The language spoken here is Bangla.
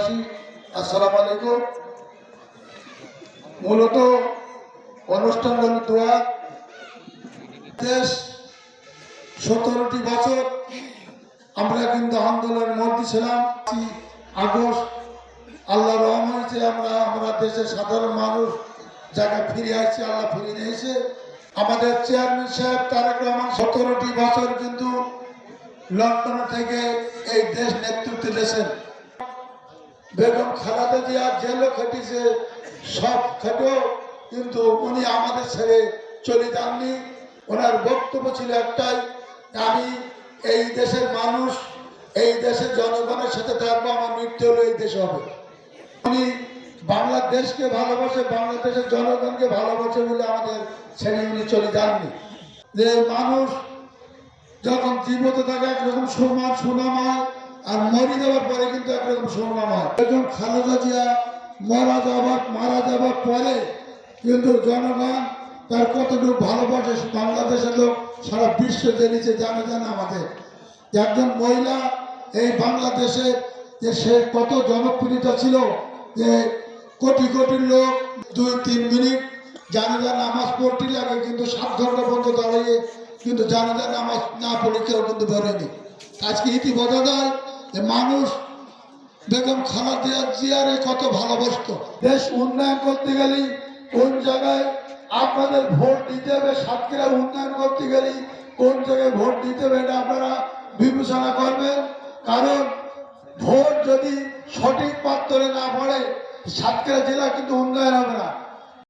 দেশবাসী, আসসালামু আলাইকুম। মূলত অনুষ্ঠান হল দোয়া। দেশ 17টি বছর আমরা কিন্তু আন্দোলনের মধ্যে ছিলাম। আগস্ট আল্লাহ রহম হয়েছে, আমরা দেশের সাধারণ মানুষ জায়গায় ফিরে আসছি, আল্লাহ ফিরে নিয়েছে। আমাদের চেয়ারম্যান সাহেব তারেক রহমান 17টি বছর কিন্তু লন্ডন থেকে এই দেশ নেতৃত্ব দিয়েছেন। বেগম খালেদা জিয়া জেলও খেটেছে, সব খেটেও কিন্তু উনি আমাদের ছেড়ে চলে যাননি। ওনার বক্তব্য ছিল একটাই, আমি এই দেশের মানুষ, এই দেশের জনগণের সাথে থাকবো, আমার মৃত্যু হলো এই দেশে হবে। উনি বাংলাদেশকে ভালোবাসে, বাংলাদেশের জনগণকে ভালোবাসে বলে আমাদের ছেড়ে উনি চলে যাননি। যে মানুষ যখন জীবিত থাকে একরকম সম্মান সুনাম হয়, আর মরে যাওয়ার পরে কিন্তু একরকম সুনাম হয়। বেগম খালেদা জিয়া মারা যাবার পরে কিন্তু জনগণ তার কতটুকু ভালোবাসে বাংলাদেশের লোক সারা বিশ্ব জেনেছে, জানে আমাদের একজন মহিলা এই বাংলাদেশে যে সে কত জনপ্রিয়তা ছিল, যে কোটি কোটি লোক 2-3 মিনিট জানাজা নামাজ পড়তে লাগে, কিন্তু 7 ঘন্টা পর্যন্ত দাঁড়িয়ে কিন্তু জানাজা নামাজ না পড়ে কেউ কিন্তু ধরেনি। আজকে ইতি বোঝা যায় যে মানুষ বেগম খালেদা জিয়ারে কত ভালোবাসত। দেশ উন্নয়ন করতে গেলে কোন জায়গায় আপনাদের ভোট দিতে হবে, সাতক্ষীরা উন্নয়ন করতে গেলে কোন জায়গায় ভোট দিতে হবে, এটা আপনারা বিবেচনা করবেন। কারণ ভোট যদি সঠিক পাত্রে না পড়ে সাতক্ষীরা জেলা কিন্তু উন্নয়ন হবে না।